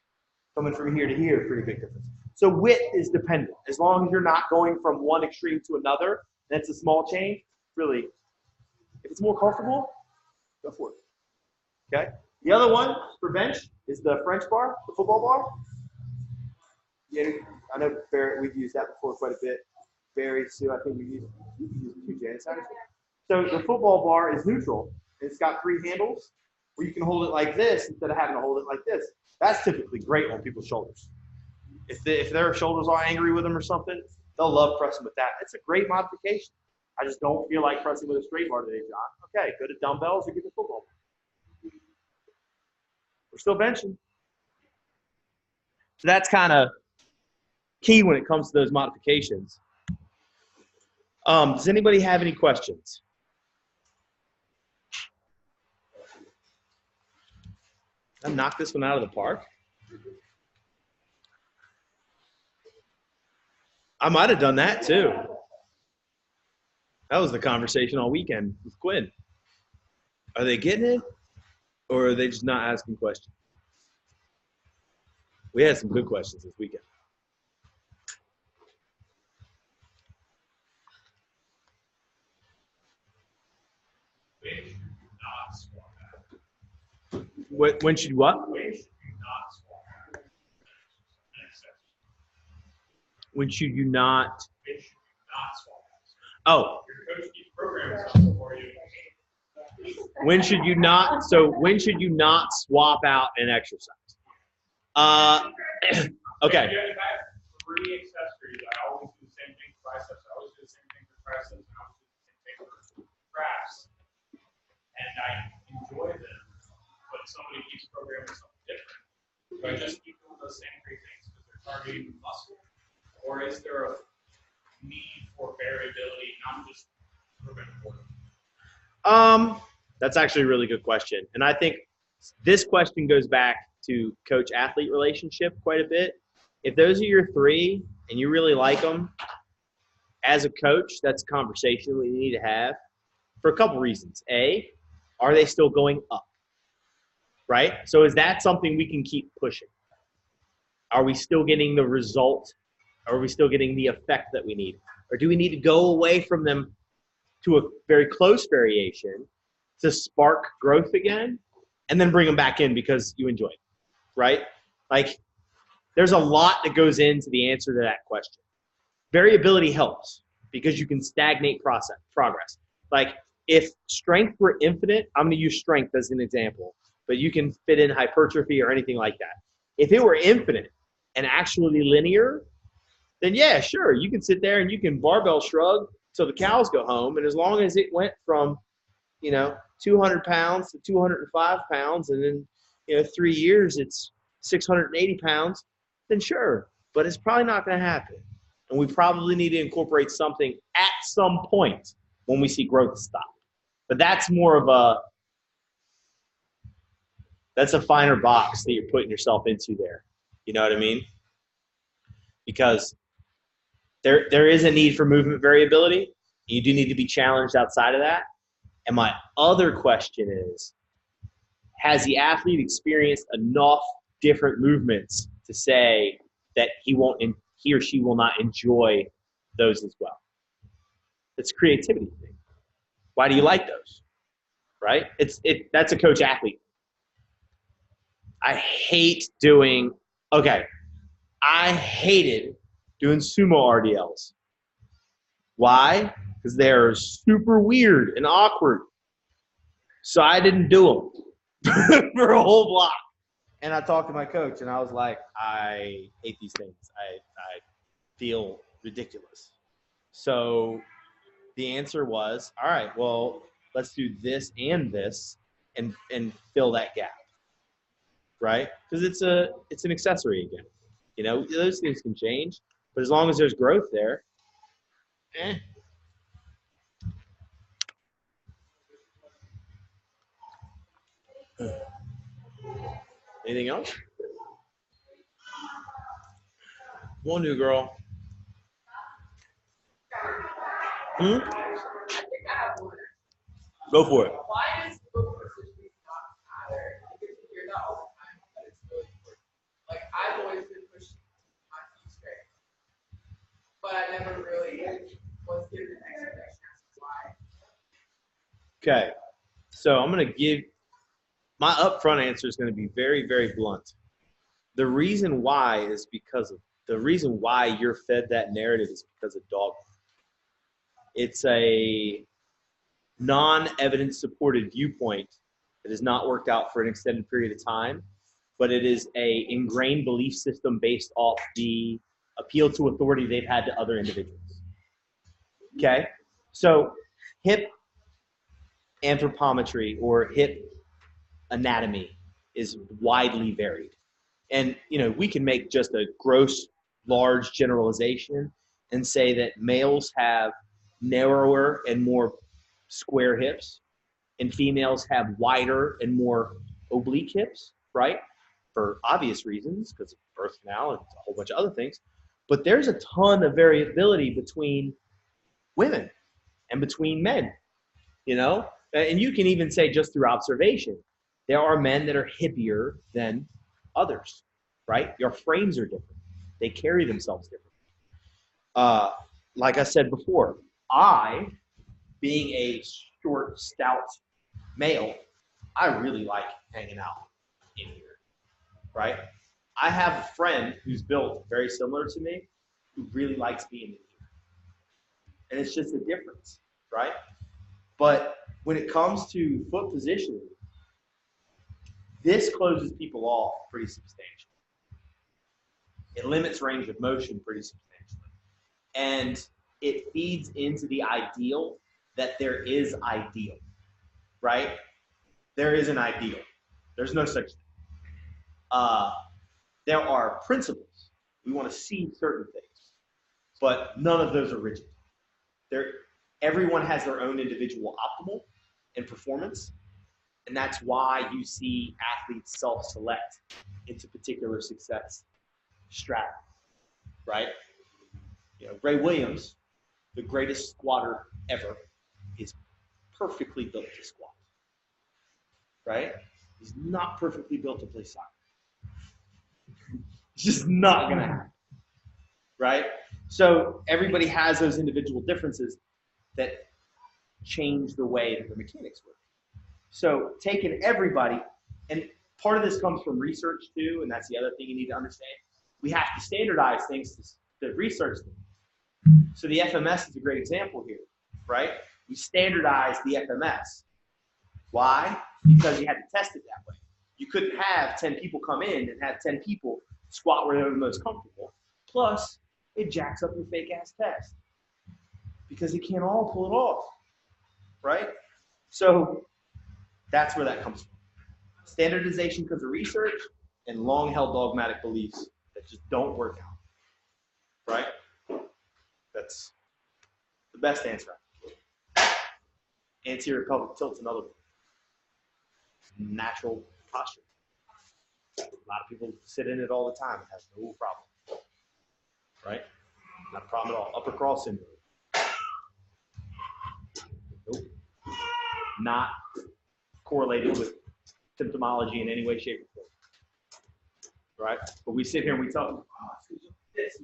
Coming from here to here, pretty big difference. So width is dependent. As long as you're not going from one extreme to another, and it's a small change, really, if it's more comfortable, go for it. Okay? The other one for bench is the French bar, the football bar. Yeah, I know Barrett, we've used that before quite a bit. Barry, Sue, I think we've used it too, Janice, actually. So the football bar is neutral. It's got three handles where you can hold it like this instead of having to hold it like this. That's typically great on people's shoulders. If their shoulders are angry with them or something, they'll love pressing with that. It's a great modification. I just don't feel like pressing with a straight bar today, John. Okay, go to dumbbells or get the football bar. We're still benching. So that's kind of key when it comes to those modifications. Does anybody have any questions? I knocked this one out of the park. I might have done that too. That was the conversation all weekend with Quinn. Are they getting it, or are they just not asking questions? We had some good questions this weekend. When should you what? When should you not squat? When should you not? When should you not swap out? Oh, Your coach keeps programming something for you. when should you not? So when should you not swap out an exercise? Okay. If I have 3 accessories, I always do the same thing for biceps. I always do the same thing for triceps. And I always do the same thing for traps. And I enjoy them, but somebody keeps programming something different. Do I just keep doing those same 3 things because they're targeting the muscle? Or is there a need for variability, not just prevent boredom? That's actually a really good question. And I think this question goes back to coach-athlete relationship quite a bit. If those are your 3 and you really like them, as a coach, that's a conversation we need to have for a couple reasons. A, are they still going up? Right? So is that something we can keep pushing? Are we still getting the result? Are we still getting the effect that we need? Or do we need to go away from them to a very close variation to spark growth again and then bring them back in because you enjoy it, right? Like, there's a lot that goes into the answer to that question. Variability helps because you can stagnate progress. Like, if strength were infinite, I'm going to use strength as an example, but you can fit in hypertrophy or anything like that. If it were infinite and actually linear, then yeah, sure, you can sit there and you can barbell shrug till the cows go home, and as long as it went from 200 pounds to 205 pounds, and then 3 years it's 680 pounds, then sure. But it's probably not going to happen, and we probably need to incorporate something at some point when we see growth stop. But that's more of that's a finer box that you're putting yourself into there. You know what I mean? Because there is a need for movement variability. You do need to be challenged outside of that. And my other question is, has the athlete experienced enough different movements to say that he or she will not enjoy those as well? It's a creativity thing. Why do you like those? Right? That's a coach athlete. I hated doing sumo RDLs. Why? Because they're super weird and awkward. So I didn't do them for a whole block. And I talked to my coach, and I was like, I hate these things. I feel ridiculous. So the answer was, all right, well, let's do this and this and fill that gap, right? Because it's an accessory again. Those things can change, but as long as there's growth there, Anything else? One new girl. Go for it. Why does book positioning not matter? Because you hear that all the time, but it's really important. Like, I've always been pushing my feet straight, but I never really was given an explanation as to why. Okay, so I'm going to give my upfront answer is going to be very, very blunt. The reason why is because of the reason why you're fed that narrative is because of dogma. It's a non-evidence supported viewpoint that has not worked out for an extended period of time, but it is a ingrained belief system based off the appeal to authority they've had to other individuals. Okay, so hip anthropometry or hip anatomy is widely varied. And, we can make just a gross, large generalization and say that males have narrower and more square hips and females have wider and more oblique hips, right? For obvious reasons, because of birth canal and a whole bunch of other things. But there's a ton of variability between women and between men, And you can even say just through observation, there are men that are hippier than others, right? Your frames are different. They carry themselves differently. Like I said before, being a short, stout male, I really like hanging out in here, right? I have a friend who's built very similar to me, who really likes being in here. And it's just a difference, right? But when it comes to foot positioning, this closes people off pretty substantially. It limits range of motion pretty substantially. And it feeds into the ideal that there is ideal, right? There is an ideal. There's no such thing. There are principles. We want to see certain things, but none of those are rigid. Everyone has their own individual optimal in performance, and that's why you see athletes self-select into particular success strata, right? You know, Ray Williams, the greatest squatter ever, is perfectly built to squat, right? He's not perfectly built to play soccer. It's just not going to happen, right? So everybody has those individual differences that change the way that the mechanics work. So taking everybody, and part of this comes from research too, and that's the other thing you need to understand. We have to standardize things to research them. So the FMS is a great example here, right? We standardized the FMS. Why? Because you had to test it that way. You couldn't have 10 people come in and have 10 people squat where they're the most comfortable. Plus, it jacks up your fake-ass test because you can't all pull it off, right? So that's where that comes from. Standardization because of research and long-held dogmatic beliefs that just don't work out, right? That's the best answer. Anterior pelvic tilt's another one. Natural posture. A lot of people sit in it all the time and have no problem, right? Not a problem at all. Upper cross syndrome. Nope. Not correlated with symptomology in any way, shape, or form, right? But we sit here and we tell them, oh, it's because you're this,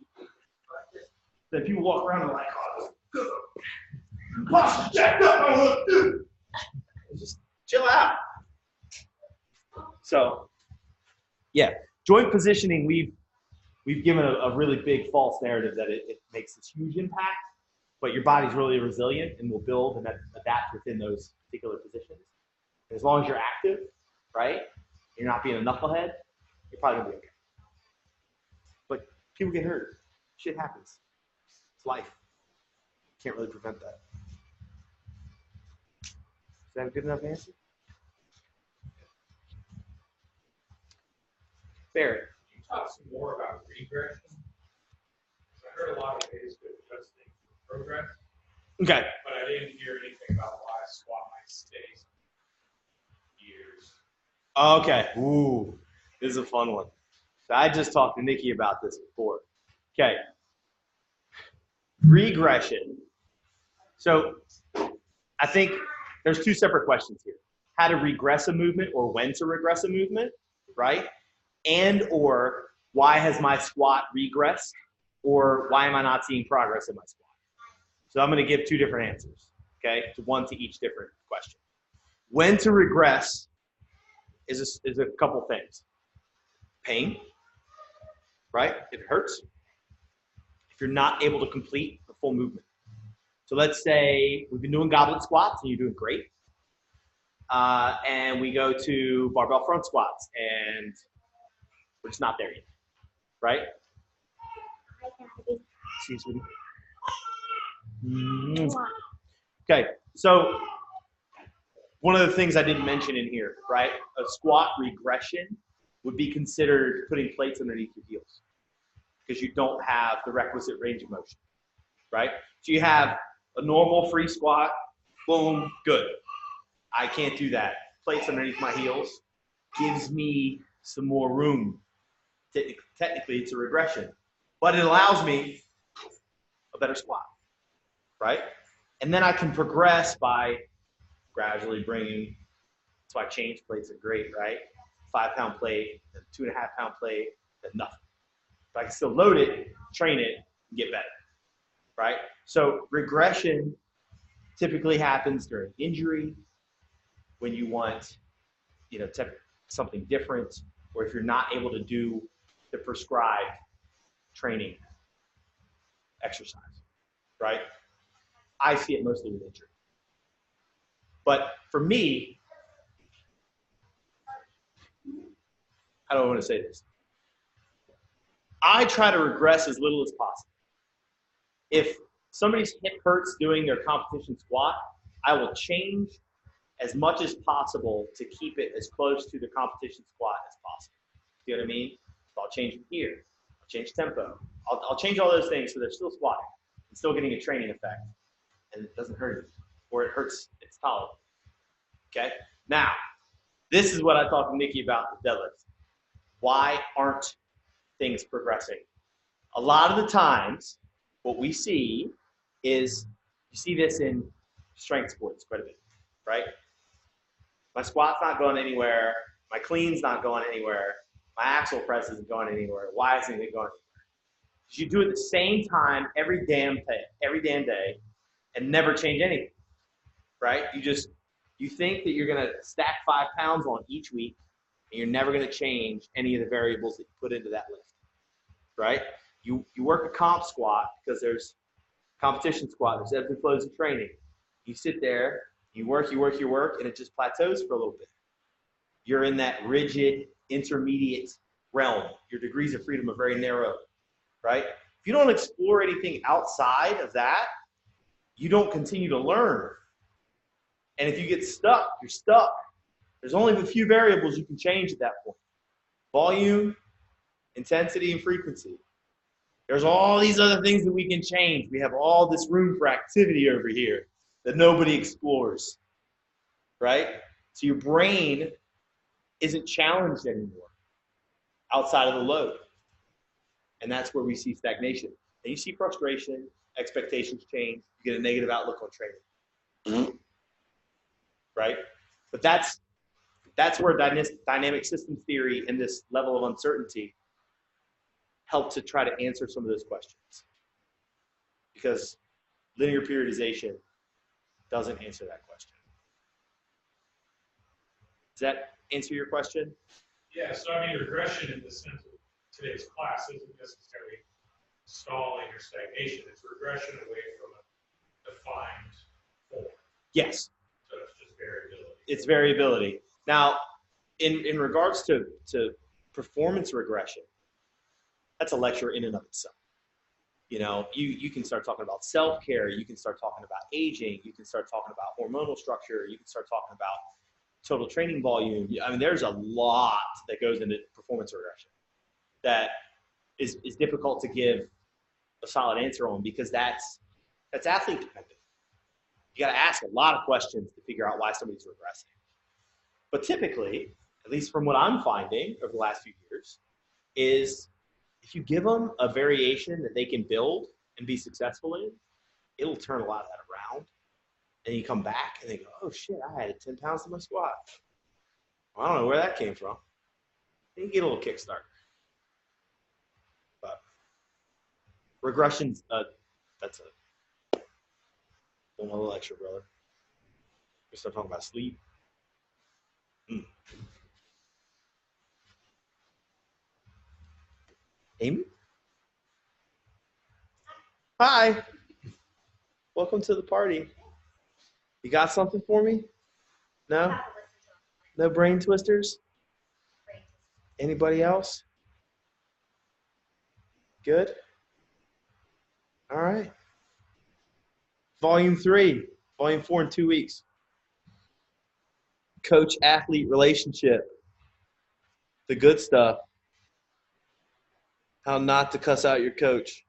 this. Then people walk around and like, oh, good. Posture jacked up, I want to do. Just chill out. So, yeah, joint positioning, we've given a really big false narrative that it makes this huge impact, but your body's really resilient and will build and adapt within those particular positions. As long as you're active, right, you're not being a knucklehead, you're probably gonna be okay. But people get hurt. Shit happens. It's life. Can't really prevent that. Is that a good enough answer? Barry. Can you talk some more about regression? I heard a lot of ways to adjust things for progress, Okay. but I didn't hear anything about why a squat might stay years. Okay. Ooh, this is a fun one. So I just talked to Nikki about this before. Okay. Regression. So I think there's two separate questions here. How to regress a movement or when to regress a movement, right? And or why has my squat regressed or why am I not seeing progress in my squat? So I'm going to give two different answers, okay, to one to each different question. When to regress is a couple things. Pain, right? If it hurts. If you're not able to complete the full movement. So let's say we've been doing goblet squats and you're doing great. And we go to barbell front squats and we're just not there yet, right? Excuse me. Okay, so one of the things I didn't mention in here, right? A squat regression would be considered putting plates underneath your heels because you don't have the requisite range of motion, right? So you have a normal free squat, boom, good. I can't do that. Plates underneath my heels gives me some more room. Technically, it's a regression, but it allows me a better squat, right? And then I can progress by gradually bringing, that's why change plates are great, right? 5-pound plate, 2.5-pound plate, then nothing. But I can still load it, train it, and get better, right? So regression typically happens during injury, when you want, something different, or if you're not able to do the prescribed training exercise, right? I see it mostly with injury. But for me, how do I want to say this? I try to regress as little as possible. If somebody's hip hurts doing their competition squat, I will change as much as possible to keep it as close to the competition squat as possible. See what I mean? So I'll change it here. I'll change tempo. I'll change all those things so they're still squatting and still getting a training effect. And it doesn't hurt you. Or it hurts, it's tolerable. Okay? Now, this is what I talked to Nikki about with deadlifts. Why aren't things progressing? A lot of the times, what we see is, you see this in strength sports quite a bit, right? My squat's not going anywhere. My clean's not going anywhere. My axle press isn't going anywhere. Why isn't it going anywhere? Because you do it at the same time every damn day, and never change anything, right? You think that you're gonna stack 5 pounds on each week, and you're never gonna change any of the variables that you put into that lift, right? You work a comp squat because there's competition squat, there's ebbs and flows of training. You sit there, you work, and it just plateaus for a little bit. You're in that rigid, intermediate realm. Your degrees of freedom are very narrow, right? If you don't explore anything outside of that, you don't continue to learn. And if you get stuck, you're stuck. There's only a few variables you can change at that point. Volume, intensity, and frequency. There's all these other things that we can change. We have all this room for activity over here that nobody explores, right? So your brain isn't challenged anymore outside of the load. And that's where we see stagnation. And you see frustration, expectations change, you get a negative outlook on training. Right? But that's where dynamic systems theory and this level of uncertainty help to try to answer some of those questions. Because linear periodization doesn't answer that question. Does that answer your question? Yeah, so I mean, regression in the sense of today's class isn't necessarily stalling or stagnation. It's regression away from a defined form. Yes. So it's just variability. It's variability. Now, in regards to performance regression, that's a lecture in and of itself. You know, you can start talking about self-care, you can start talking about aging, you can start talking about hormonal structure, you can start talking about total training volume. I mean, there's a lot that goes into performance regression that is difficult to give a solid answer on, because that's athlete dependent. You got to ask a lot of questions to figure out why somebody's regressing. But typically, at least from what I'm finding over the last few years, is if you give them a variation that they can build and be successful in, it'll turn a lot of that around. And you come back and they go, oh shit, I added 10 pounds to my squat. Well, I don't know where that came from. And you get a little kickstart. But regression's, that's a whole nother lecture, brother. We start talking about sleep. Amy? Hi. Welcome to the party. You got something for me? No? No brain twisters? Anybody else? Good? All right. Volume 3, Volume 4 in 2 weeks. Coach-athlete relationship. The good stuff. How not to cuss out your coach.